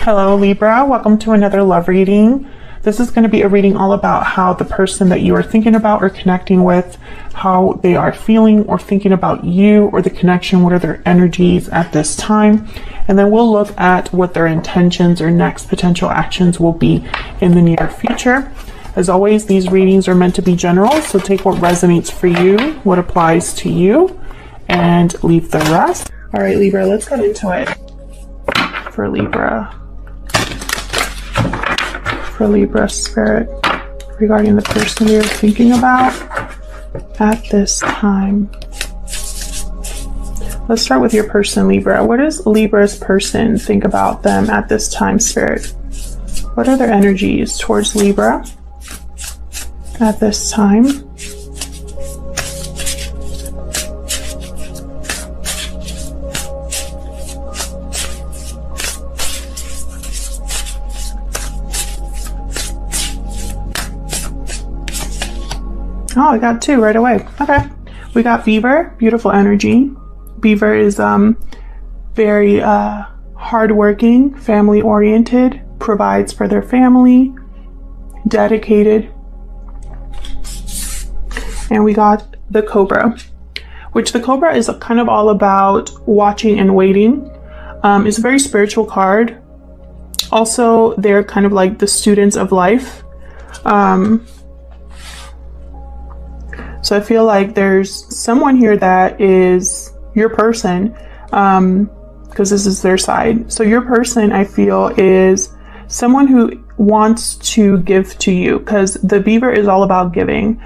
Hello Libra, welcome to another love reading. This is going to be a reading all about how the person that you are thinking about or connecting with, how they are feeling or thinking about you or the connection, what are their energies at this time. And then we'll look at what their intentions or next potential actions will be in the near future. As always, these readings are meant to be general, so take what resonates for you, what applies to you, and leave the rest. All right, Libra, let's get into it. For Libra spirit, regarding the person you're thinking about at this time. Let's start with your person, Libra. What does Libra's person think about them at this time, spirit? What are their energies towards Libra at this time? Oh, I got two right away. Okay. We got Beaver, beautiful energy. Beaver is very hardworking, family-oriented, provides for their family, dedicated. And we got the Cobra, which the Cobra is kind of all about watching and waiting. It's a very spiritual card. Also, they're kind of like the students of life. So I feel like there's someone here that is your person, because this is their side. So your person, I feel, is someone who wants to give to you, because the Beaver is all about giving.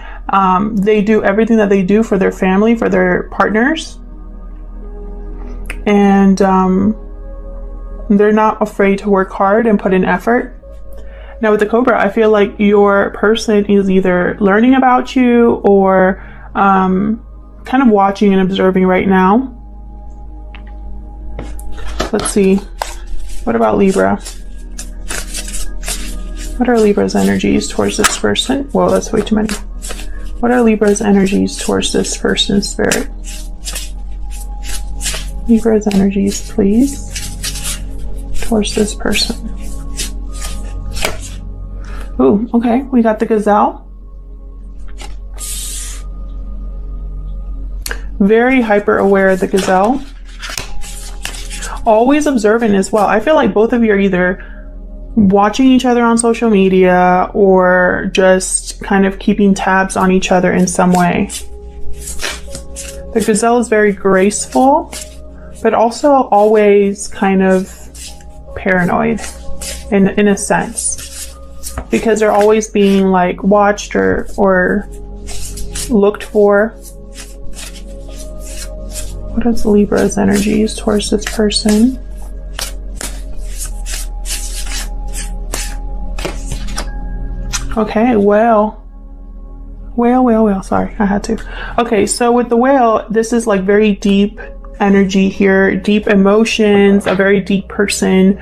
They do everything that they do for their family, for their partners. And they're not afraid to work hard and put in effort. Now with the Cobra, I feel like your person is either learning about you or kind of watching and observing right now. Let's see. What about Libra? What are Libra's energies towards this person? Whoa, that's way too many. What are Libra's energies towards this person, spirit? Libra's energies, please, towards this person. Ooh, okay, we got the Gazelle. Very hyper aware of the Gazelle. Always observant as well. I feel like both of you are either watching each other on social media or just kind of keeping tabs on each other in some way. The Gazelle is very graceful, but also always kind of paranoid in a sense. Because they're always being like watched or looked for. What is Libra's energies towards this person? Okay, well, sorry, I had to. Okay, so with the Whale, this is like very deep energy here, deep emotions, a very deep person,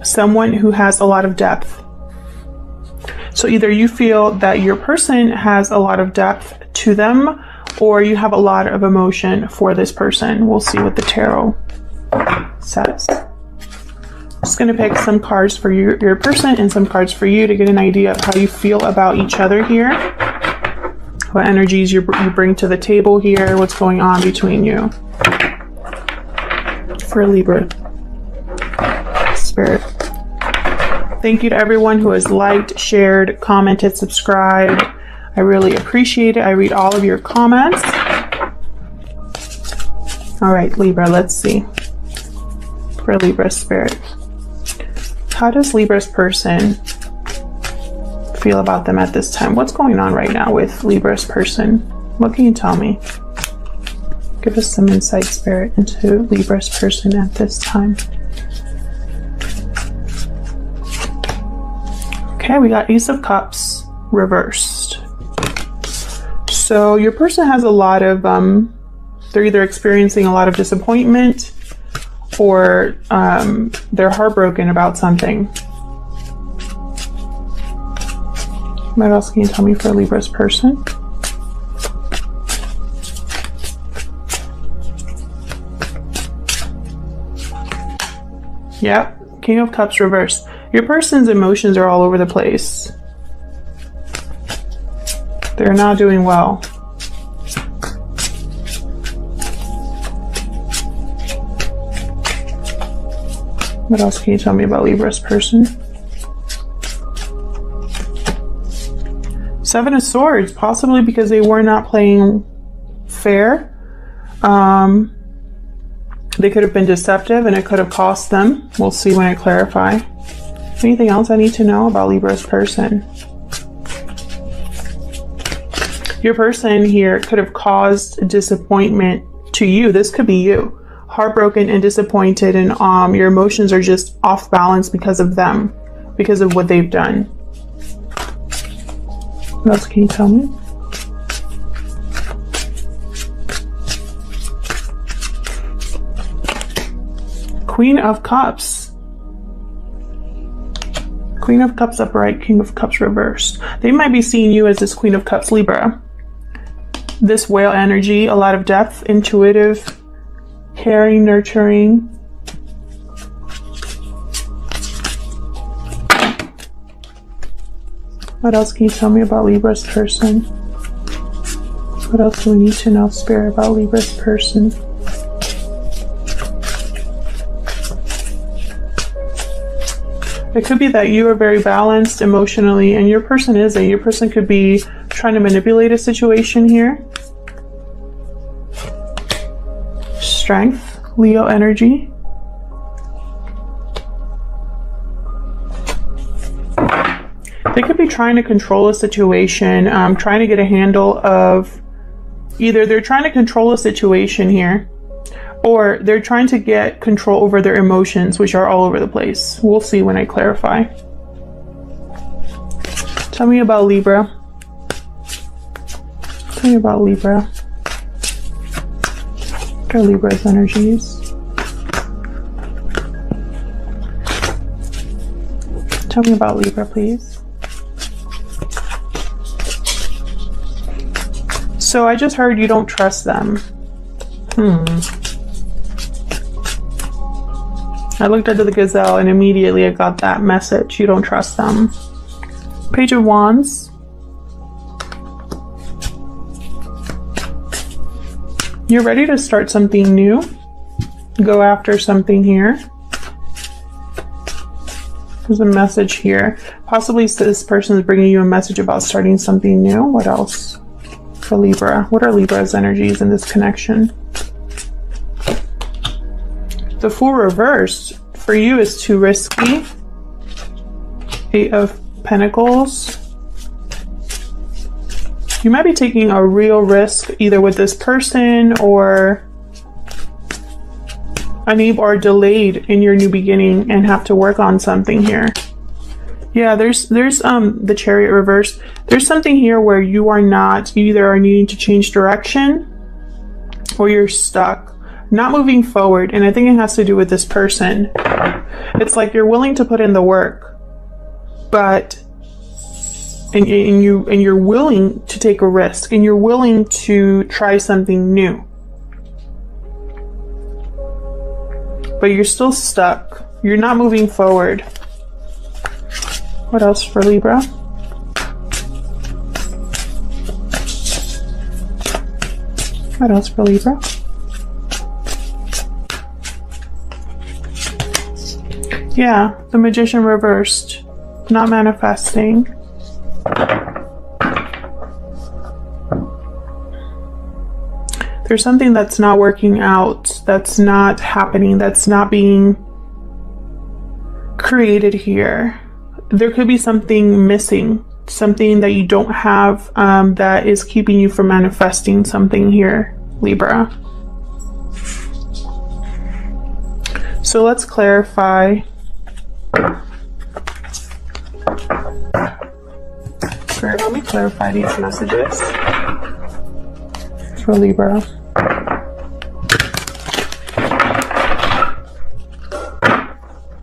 someone who has a lot of depth. So either you feel that your person has a lot of depth to them, or you have a lot of emotion for this person. We'll see what the tarot says. I'm just going to pick some cards for your person and some cards for you to get an idea of how you feel about each other here. What energies you bring to the table here. What's going on between you. For Libra spirit. Thank you to everyone who has liked, shared, commented, subscribed. I really appreciate it. I read all of your comments. All right, Libra, let's see. For Libra spirit. How does Libra's person feel about them at this time? What's going on right now with Libra's person? What can you tell me? Give us some insight, spirit, into Libra's person at this time. Okay, we got Ace of Cups reversed. So your person has a lot of, they're either experiencing a lot of disappointment or they're heartbroken about something. What else can you tell me for Libra's person? Yep, King of Cups reversed. Your person's emotions are all over the place. They're not doing well. What else can you tell me about Libra's person? Seven of Swords, possibly because they were not playing fair. They could have been deceptive and it could have cost them. We'll see when I clarify. Anything else I need to know about Libra's person? Your person here could have caused disappointment to you. This could be you. Heartbroken and disappointed, and your emotions are just off balance because of them, because of what they've done. What else can you tell me? Queen of Cups. Queen of Cups upright, King of Cups reversed. They might be seeing you as this Queen of Cups Libra. This whale energy, a lot of depth, intuitive, caring, nurturing. What else can you tell me about Libra's person? What else do we need to know, Spirit, about Libra's person? It could be that you are very balanced emotionally and your person isn't. Your person could be trying to manipulate a situation here. Strength, Leo energy. They could be trying to control a situation, trying to get a handle of, either they're trying to control a situation here, or they're trying to get control over their emotions, which are all over the place. We'll see when I clarify. Tell me about Libra. Tell me about Libra. What are Libra's energies? Tell me about Libra, please. So I just heard you don't trust them. I looked at the gazelle and immediately I got that message. You don't trust them. Page of Wands. You're ready to start something new. Go after something here. There's a message here. Possibly this person is bringing you a message about starting something new. What else for Libra? What are Libra's energies in this connection? The Fool reversed for you is too risky. Eight of Pentacles. You might be taking a real risk either with this person or unable or delayed in your new beginning and have to work on something here. Yeah, there's the Chariot reverse. There's something here where you are not, you either are needing to change direction or you're stuck, not moving forward. And I think it has to do with this person. It's like you're willing to put in the work, but and you're willing to take a risk and you're willing to try something new, but you're still stuck. You're not moving forward. What else for Libra? What else for Libra? Yeah, the Magician reversed. Not manifesting. There's something that's not working out, that's not happening, that's not being created here. There could be something missing, something that you don't have that is keeping you from manifesting something here, Libra. So let's clarify. Spirit, let me clarify these messages for Libra.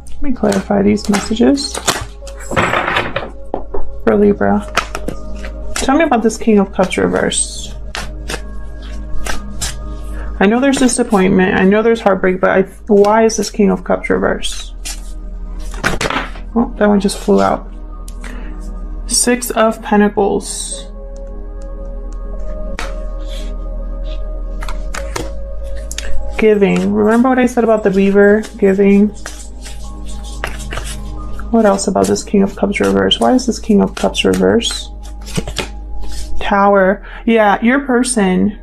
Let me clarify these messages for Libra. Tell me about this King of Cups reverse. I know there's disappointment, I know there's heartbreak, but why is this King of Cups reverse? Oh, that one just flew out. Six of Pentacles. Giving. Remember what I said about the beaver? Giving. What else about this King of Cups reverse? Why is this King of Cups reverse? Tower. Yeah, your person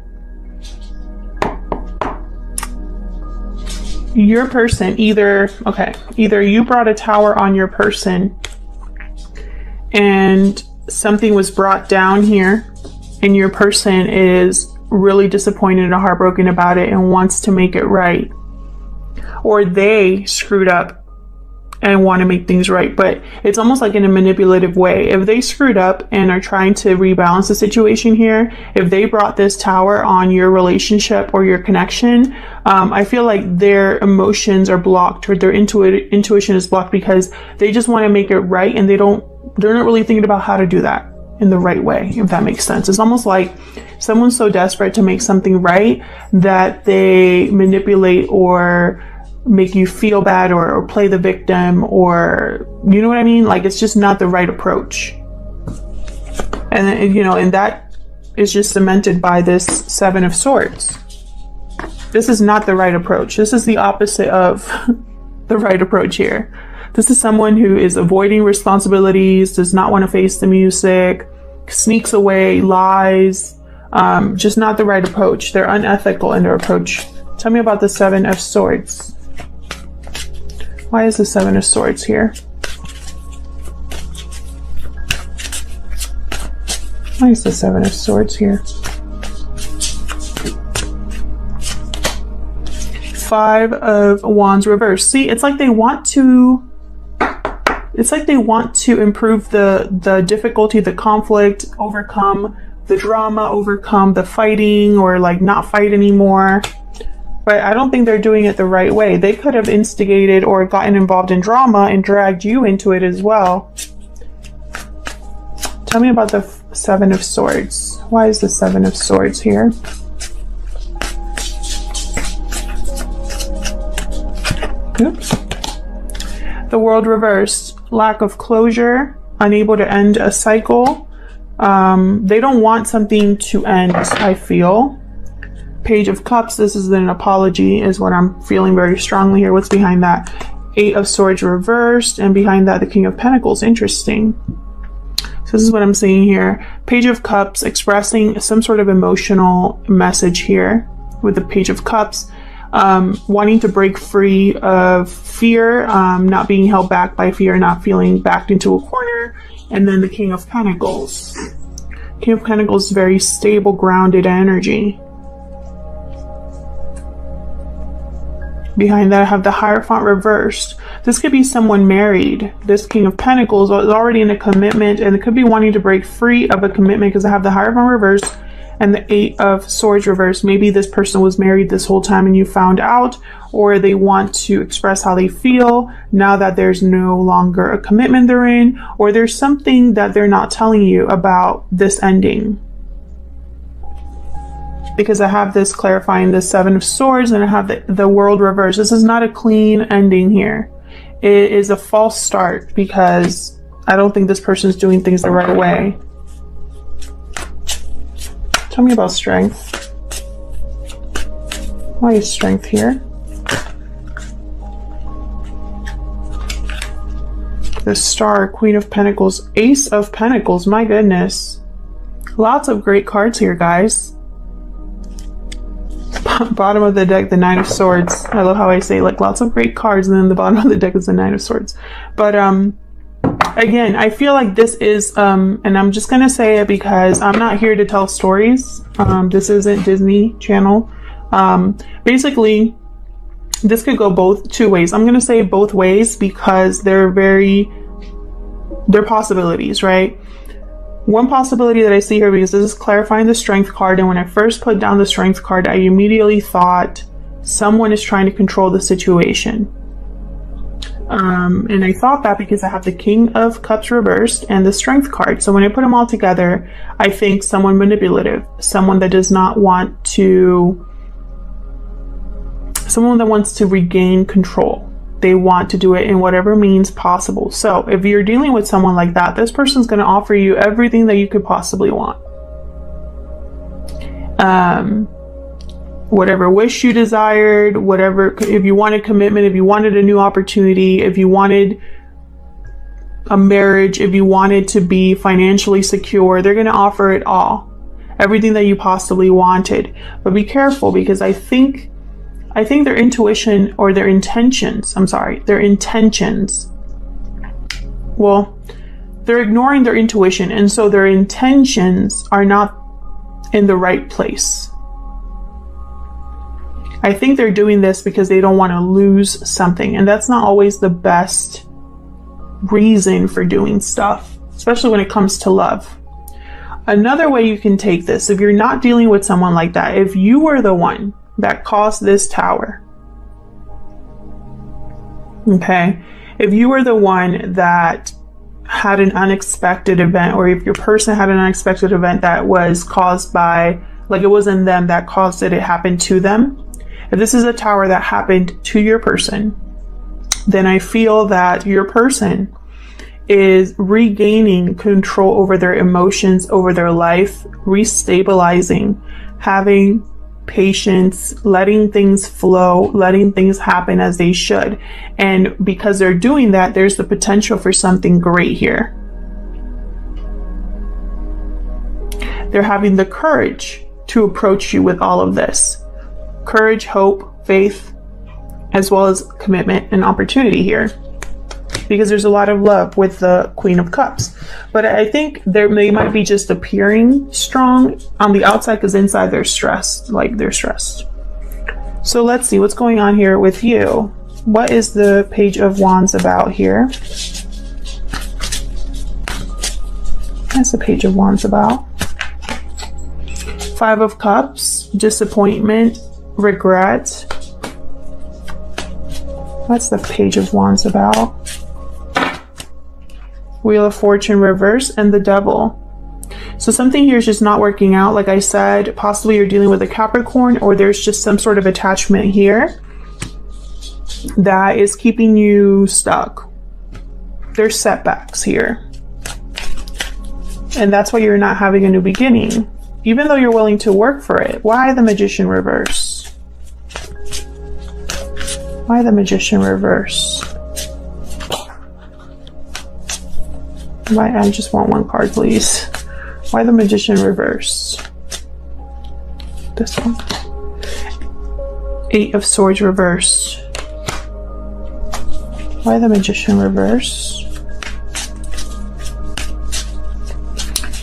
either you brought a tower on your person and something was brought down here and your person is really disappointed and heartbroken about it and wants to make it right, or they screwed up and want to make things right, but it's almost like in a manipulative way. If they screwed up and are trying to rebalance the situation here, if they brought this tower on your relationship or your connection, I feel like their emotions are blocked, or their intuition is blocked, because they just want to make it right, and they're not really thinking about how to do that in the right way, if that makes sense. It's almost like someone's so desperate to make something right that they manipulate or make you feel bad, or play the victim, or you know what I mean? Like, it's just not the right approach. And you know, and that is just cemented by this Seven of Swords. This is not the right approach. This is the opposite of the right approach here. This is someone who is avoiding responsibilities, does not want to face the music, sneaks away, lies, just not the right approach. They're unethical in their approach. Tell me about the Seven of Swords. Why is the Seven of Swords here? Why is the Seven of Swords here? Five of Wands reverse. See, it's like they want to improve the difficulty, the conflict, overcome the drama, overcome the fighting, or like not fight anymore. But I don't think they're doing it the right way. They could have instigated or gotten involved in drama and dragged you into it as well. Tell me about the Seven of Swords. Why is the Seven of Swords here? Oops. The World reversed. Lack of closure. Unable to end a cycle. They don't want something to end, I feel. Page of Cups, this is an apology, is what I'm feeling very strongly here. What's behind that? Eight of Swords reversed, and behind that the King of Pentacles. Interesting. So this is what I'm seeing here. Page of Cups expressing some sort of emotional message here with the Page of Cups. Wanting to break free of fear, not being held back by fear, not feeling backed into a corner. And then the King of Pentacles. King of Pentacles, very stable, grounded energy. Behind that, I have the Hierophant reversed. This could be someone married. This King of Pentacles is already in a commitment, and it could be wanting to break free of a commitment, because I have the Hierophant reversed and the Eight of Swords reversed. Maybe this person was married this whole time and you found out, or they want to express how they feel now that there's no longer a commitment they're in, or there's something that they're not telling you about this ending. Because I have this clarifying the Seven of Swords, and I have the World reversed. This is not a clean ending here. It is a false start, because I don't think this person is doing things the right way. Tell me about strength. Why is strength here? The Star, Queen of Pentacles, Ace of Pentacles. My goodness. Lots of great cards here, guys. Bottom of the deck, the Nine of Swords. I love how I say like lots of great cards, and then the bottom of the deck is the Nine of Swords. But again, I feel like this is and I'm just gonna say it because I'm not here to tell stories. This isn't Disney Channel. Basically, this could go two ways. I'm gonna say both ways because they're possibilities, right? One possibility that I see here, because this is clarifying the Strength card, and when I first put down the Strength card, I immediately thought someone is trying to control the situation. And I thought that because I have the King of Cups reversed and the Strength card. So when I put them all together, I think someone manipulative, someone that does not want to, someone that wants to regain control. they want to do it in whatever means possible. So if you're dealing with someone like that, this person's going to offer you everything that you could possibly want. Whatever wish you desired, whatever, if you wanted commitment, if you wanted a new opportunity, if you wanted a marriage, if you wanted to be financially secure, they're going to offer it all. Everything that you possibly wanted. But be careful, because I think their intuition, or their intentions, their intentions, well, they're ignoring their intuition, and so their intentions are not in the right place. I think they're doing this because they don't want to lose something, and that's not always the best reason for doing stuff, especially when it comes to love. Another way you can take this, if you're not dealing with someone like that, if you were the one that caused this tower, okay, if you were the one that had an unexpected event, or if your person had an unexpected event that was caused by, like, it wasn't them that caused it, it happened to them. If this is a tower that happened to your person, then I feel that your person is regaining control over their emotions, over their life, restabilizing, having patience, letting things flow, letting things happen as they should. And because they're doing that, there's the potential for something great here. They're having the courage to approach you with all of this. Courage, hope, faith, as well as commitment and opportunity here, because there's a lot of love with the Queen of Cups. But I think they might be just appearing strong on the outside, because inside they're stressed, like they're stressed. So let's see what's going on here with you. What is the Page of Wands about here? What's the Page of Wands about? Five of Cups, disappointment, regret. What's the Page of Wands about? Wheel of Fortune reverse, and the Devil. So something here is just not working out. Like I said, possibly you're dealing with a Capricorn, or there's just some sort of attachment here that is keeping you stuck. There's setbacks here. And that's why you're not having a new beginning, even though you're willing to work for it. Why the Magician reverse? Why the Magician reverse? Why? I just want one card, please. Why the Magician reverse? This one. Eight of Swords reverse. Why the Magician reverse?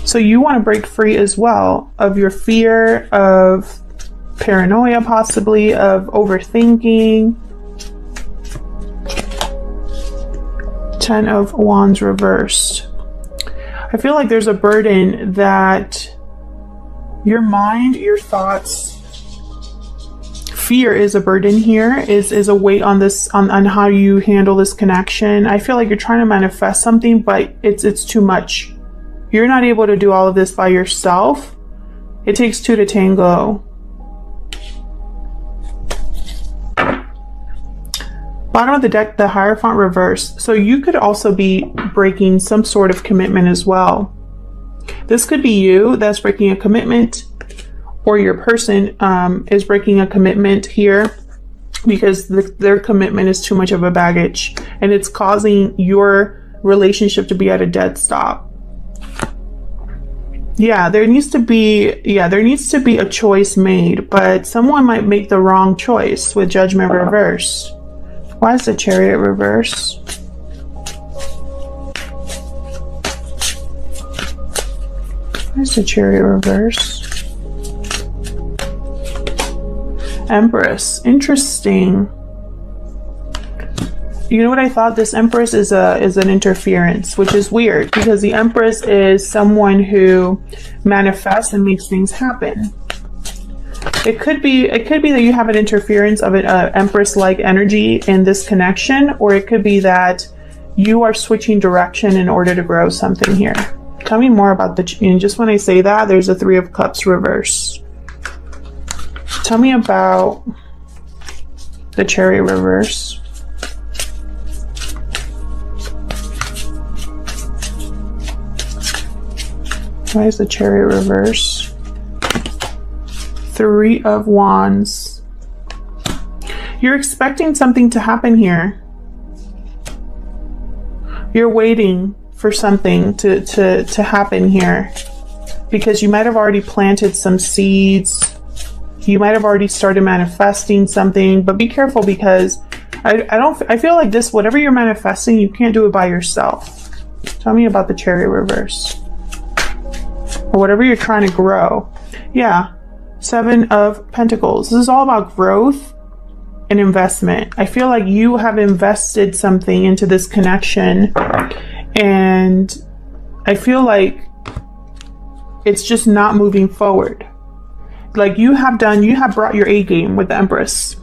So you want to break free as well of your fear, of paranoia, possibly, of overthinking. Ten of Wands reversed. I feel like there's a burden that your mind, your thoughts, fear is a burden here, is a weight on this, on how you handle this connection. I feel like you're trying to manifest something, but it's too much. You're not able to do all of this by yourself. It takes two to tango. Bottom of the deck, the Hierophant reverse. So you could also be breaking some sort of commitment as well. This could be you that's breaking a commitment, or your person is breaking a commitment here because their commitment is too much of a baggage, and it's causing your relationship to be at a dead stop. Yeah, there needs to be a choice made, but someone might make the wrong choice with Judgment reverse. Why is the Chariot reverse? Why is the Chariot reverse? Empress. Interesting. You know what I thought? This Empress is an interference, which is weird, because the Empress is someone who manifests and makes things happen. It could be that you have an interference of an Empress-like energy in this connection, or it could be that you are switching direction in order to grow something here. Tell me more about just when I say that, there's a Three of Cups reverse. Tell me about the Chariot reverse. Why is the Chariot reverse? Three of Wands. You're expecting something to happen here. You're waiting for something to happen here, because you might have already planted some seeds. You might have already started manifesting something, but be careful, because I feel like this, whatever you're manifesting, you can't do it by yourself. Tell me about the Chariot reverse. Or whatever you're trying to grow. Yeah. Seven of Pentacles. This is all about growth and investment. I feel like you have invested something into this connection, and I feel like it's just not moving forward. Like you have brought your A game with the Empress.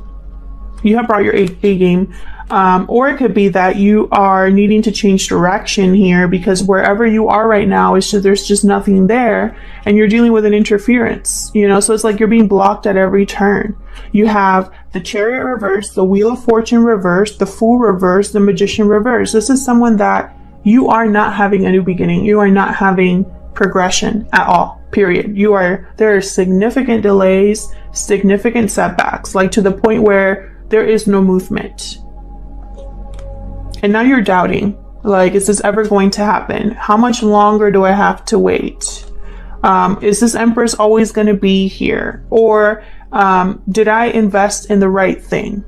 You have brought your A game. Or it could be that you are needing to change direction here, because wherever you are right now, there's just nothing there, and you're dealing with an interference, you know, so it's like you're being blocked at every turn. You have the Chariot reverse, the Wheel of Fortune reverse, the Fool reverse, the Magician reverse. This is someone that you are not having a new beginning. You are not having progression at all, period. There are significant delays, significant setbacks, like to the point where there is no movement. And now you're doubting, like, is this ever going to happen? How much longer do I have to wait? Is this Empress always going to be here? Or did I invest in the right thing?